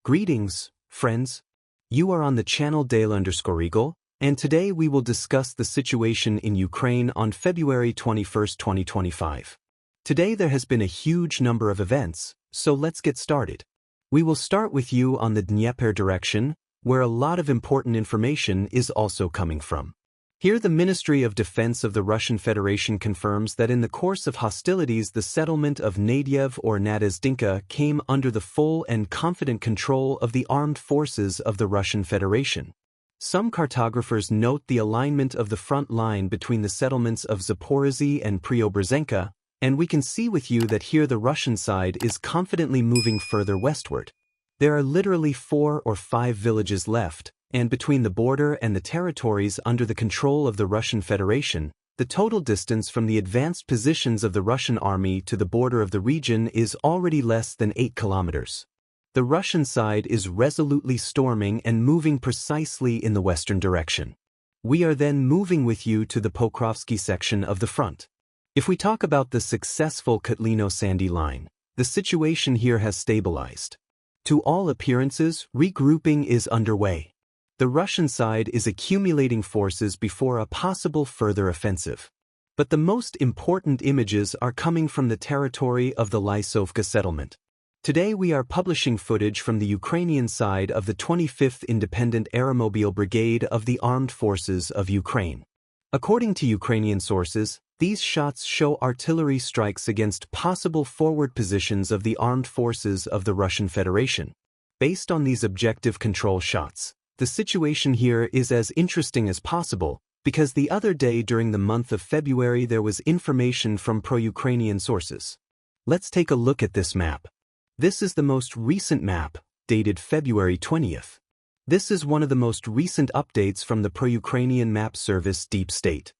Greetings, friends. You are on the channel Dale_Eagle, and today we will discuss the situation in Ukraine on February 21, 2025. Today there has been a huge number of events, so let's get started. We will start with you on the Dnieper direction, where a lot of important information is also coming from. Here the Ministry of Defense of the Russian Federation confirms that in the course of hostilities the settlement of Nadyev or Nadezhdinka came under the full and confident control of the armed forces of the Russian Federation. Some cartographers note the alignment of the front line between the settlements of Zaporizhzhia and Preobrazhenka, and we can see with you that here the Russian side is confidently moving further westward. There are literally 4 or 5 villages left, and between the border and the territories under the control of the Russian Federation, the total distance from the advanced positions of the Russian army to the border of the region is already less than 8 kilometers. The Russian side is resolutely storming and moving precisely in the western direction. We are then moving with you to the Pokrovsky section of the front. If we talk about the successful Kotlino-Sandy line, the situation here has stabilized. To all appearances, regrouping is underway. The Russian side is accumulating forces before a possible further offensive. But the most important images are coming from the territory of the Lysovka settlement. Today we are publishing footage from the Ukrainian side of the 25th Independent Aeromobile Brigade of the Armed Forces of Ukraine. According to Ukrainian sources, these shots show artillery strikes against possible forward positions of the armed forces of the Russian Federation. Based on these objective control shots, the situation here is as interesting as possible, because the other day during the month of February there was information from pro-Ukrainian sources. Let's take a look at this map. This is the most recent map, dated February 20th. This is one of the most recent updates from the pro-Ukrainian map service Deep State.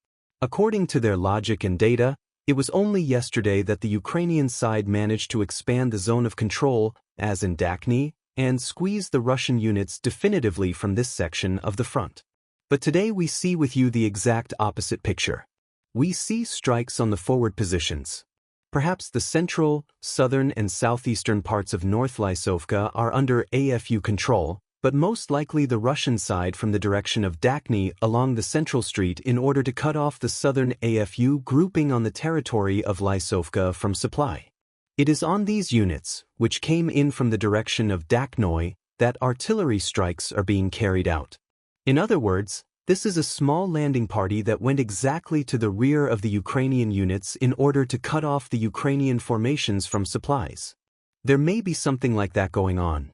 According to their logic and data, it was only yesterday that the Ukrainian side managed to expand the zone of control, as in Dakhny, and squeeze the Russian units definitively from this section of the front. But today we see with you the exact opposite picture. We see strikes on the forward positions. Perhaps the central, southern and southeastern parts of North Lysovka are under AFU control, but most likely the Russian side from the direction of Dakhny along the central street in order to cut off the southern AFU grouping on the territory of Lysovka from supply. It is on these units, which came in from the direction of Dakhnoy, that artillery strikes are being carried out. In other words, this is a small landing party that went exactly to the rear of the Ukrainian units in order to cut off the Ukrainian formations from supplies. There may be something like that going on.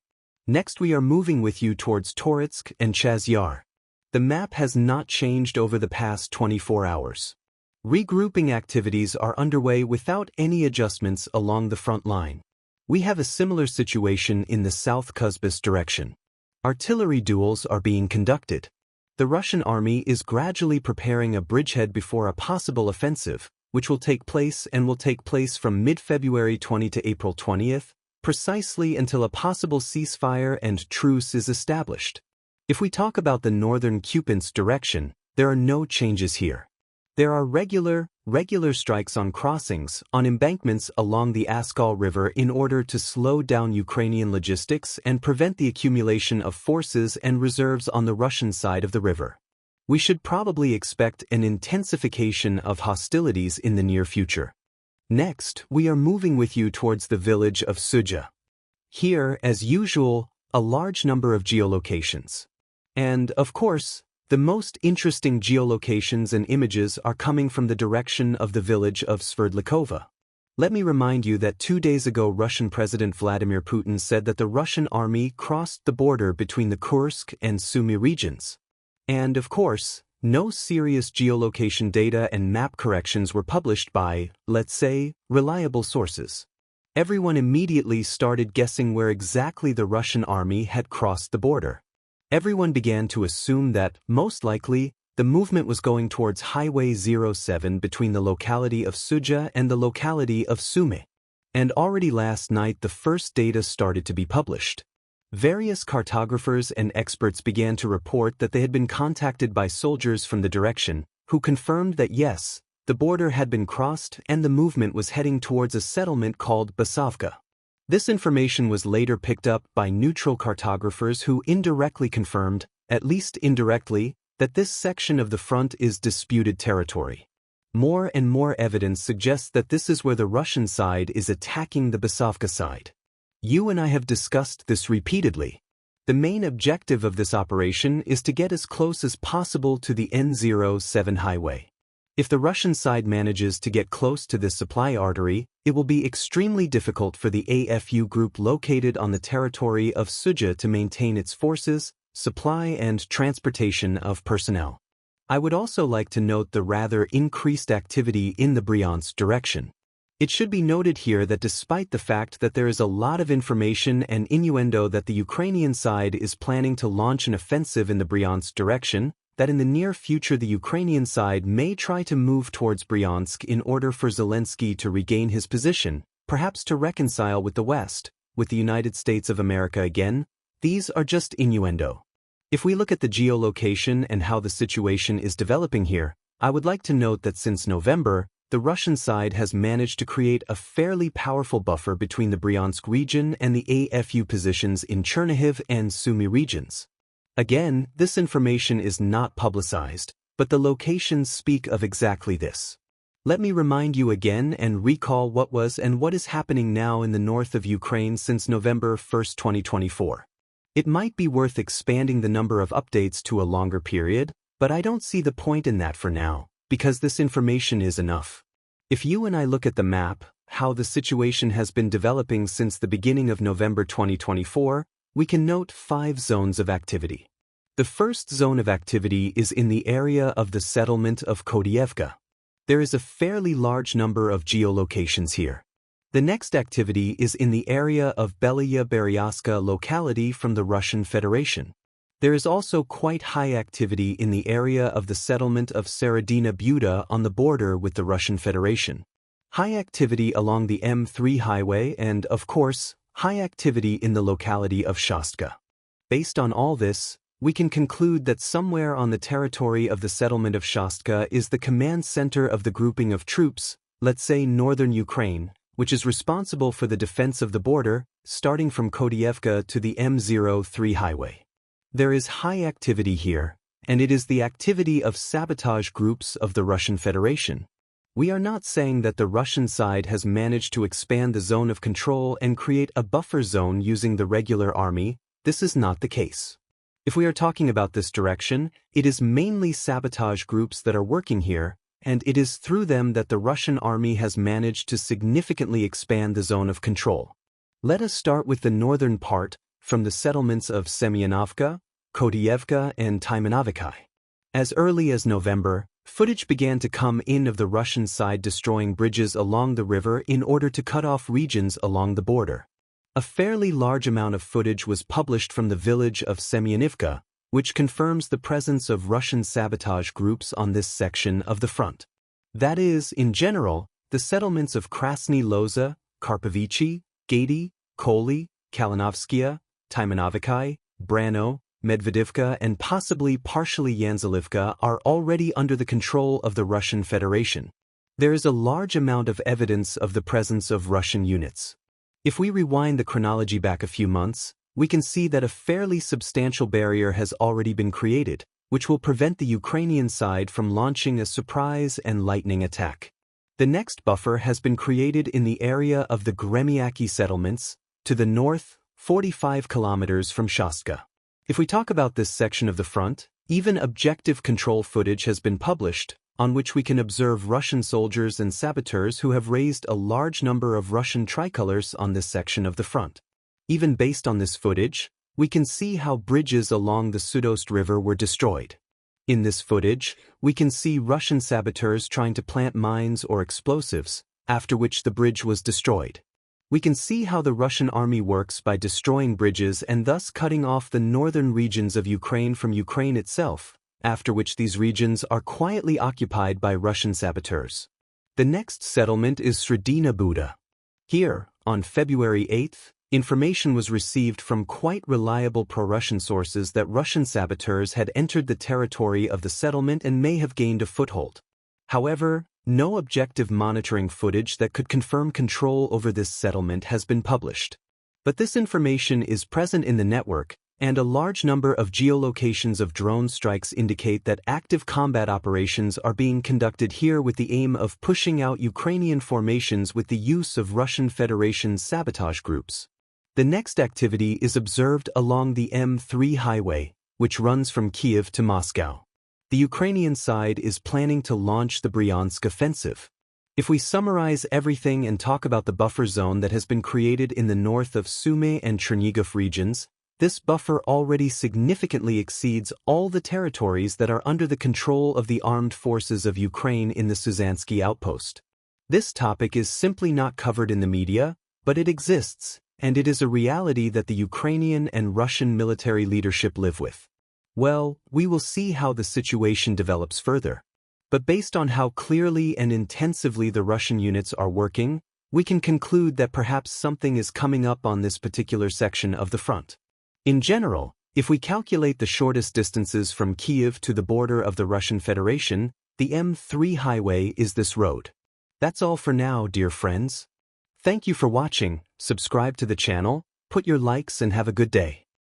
Next we are moving with you towards Toretsk and Chazyar. The map has not changed over the past 24 hours. Regrouping activities are underway without any adjustments along the front line. We have a similar situation in the South Kuzbis direction. Artillery duels are being conducted. The Russian army is gradually preparing a bridgehead before a possible offensive, which will take place from mid-February 20 to April 20th, precisely until a possible ceasefire and truce is established. If we talk about the northern Kupiansk direction, there are no changes here. There are regular strikes on crossings, on embankments along the Askal River in order to slow down Ukrainian logistics and prevent the accumulation of forces and reserves on the Russian side of the river. We should probably expect an intensification of hostilities in the near future. Next, we are moving with you towards the village of Suja. Here, as usual, a large number of geolocations. And, of course, the most interesting geolocations and images are coming from the direction of the village of Sverdlikova. Let me remind you that 2 days ago Russian President Vladimir Putin said that the Russian army crossed the border between the Kursk and Sumy regions. And, of course, no serious geolocation data and map corrections were published by, let's say, reliable sources. Everyone immediately started guessing where exactly the Russian army had crossed the border. Everyone began to assume that, most likely, the movement was going towards Highway 07 between the locality of Suja and the locality of Sumy. And already last night the first data started to be published. Various cartographers and experts began to report that they had been contacted by soldiers from the direction, who confirmed that yes, the border had been crossed and the movement was heading towards a settlement called Basavka. This information was later picked up by neutral cartographers who indirectly confirmed, at least indirectly, that this section of the front is disputed territory. More and more evidence suggests that this is where the Russian side is attacking the Basavka side. You and I have discussed this repeatedly. The main objective of this operation is to get as close as possible to the N07 highway. If the Russian side manages to get close to this supply artery, it will be extremely difficult for the AFU group located on the territory of Suja to maintain its forces, supply and transportation of personnel. I would also like to note the rather increased activity in the Bryansk direction. It should be noted here that despite the fact that there is a lot of information and innuendo that the Ukrainian side is planning to launch an offensive in the Bryansk direction, that in the near future the Ukrainian side may try to move towards Bryansk in order for Zelensky to regain his position, perhaps to reconcile with the West, with the United States of America again, these are just innuendo. If we look at the geolocation and how the situation is developing here, I would like to note that since November, the Russian side has managed to create a fairly powerful buffer between the Bryansk region and the AFU positions in Chernihiv and Sumy regions. Again, this information is not publicized, but the locations speak of exactly this. Let me remind you again and recall what was and what is happening now in the north of Ukraine since November 1, 2024. It might be worth expanding the number of updates to a longer period, but I don't see the point in that for now, because this information is enough. If you and I look at the map, how the situation has been developing since the beginning of November 2024, we can note 5 zones of activity. The first zone of activity is in the area of the settlement of Kodievka. There is a fairly large number of geolocations here. The next activity is in the area of Belaya Beryaska locality from the Russian Federation. There is also quite high activity in the area of the settlement of Seredina Buda on the border with the Russian Federation. High activity along the M3 highway and, of course, high activity in the locality of Shastka. Based on all this, we can conclude that somewhere on the territory of the settlement of Shastka is the command center of the grouping of troops, let's say northern Ukraine, which is responsible for the defense of the border, starting from Kodievka to the M03 highway. There is high activity here, and it is the activity of sabotage groups of the Russian Federation. We are not saying that the Russian side has managed to expand the zone of control and create a buffer zone using the regular army. This is not the case. If we are talking about this direction, it is mainly sabotage groups that are working here, and it is through them that the Russian army has managed to significantly expand the zone of control. Let us start with the northern part, from the settlements of Semyonovka, Kodievka, and Tymanovikai. As early as November, footage began to come in of the Russian side destroying bridges along the river in order to cut off regions along the border. A fairly large amount of footage was published from the village of Semyonivka, which confirms the presence of Russian sabotage groups on this section of the front. That is, in general, the settlements of Krasny Loza, Karpovichi, Gady, Koli, Kalinovskia, Tymanovikai, Brano, Medvedivka, and possibly partially Yanzalivka are already under the control of the Russian Federation. There is a large amount of evidence of the presence of Russian units. If we rewind the chronology back a few months, we can see that a fairly substantial barrier has already been created, which will prevent the Ukrainian side from launching a surprise and lightning attack. The next buffer has been created in the area of the Gremiaki settlements, to the north, 45 kilometers from Shastka. If we talk about this section of the front, even objective control footage has been published, on which we can observe Russian soldiers and saboteurs who have raised a large number of Russian tricolors on this section of the front. Even based on this footage, we can see how bridges along the Sudost River were destroyed. In this footage, we can see Russian saboteurs trying to plant mines or explosives, after which the bridge was destroyed. We can see how the Russian army works by destroying bridges and thus cutting off the northern regions of Ukraine from Ukraine itself, after which these regions are quietly occupied by Russian saboteurs. The next settlement is Sredina Buda. Here, on February 8th, information was received from quite reliable pro-Russian sources that Russian saboteurs had entered the territory of the settlement and may have gained a foothold. However, no objective monitoring footage that could confirm control over this settlement has been published. But this information is present in the network, and a large number of geolocations of drone strikes indicate that active combat operations are being conducted here with the aim of pushing out Ukrainian formations with the use of Russian Federation's sabotage groups. The next activity is observed along the M3 highway, which runs from Kiev to Moscow. The Ukrainian side is planning to launch the Bryansk offensive. If we summarize everything and talk about the buffer zone that has been created in the north of Sumy and Chernigov regions, this buffer already significantly exceeds all the territories that are under the control of the armed forces of Ukraine in the Suzansky outpost. This topic is simply not covered in the media, but it exists, and it is a reality that the Ukrainian and Russian military leadership live with. Well, we will see how the situation develops further. But based on how clearly and intensively the Russian units are working, we can conclude that perhaps something is coming up on this particular section of the front. In general, if we calculate the shortest distances from Kiev to the border of the Russian Federation, the M3 highway is this road. That's all for now, dear friends. Thank you for watching, subscribe to the channel, put your likes and have a good day.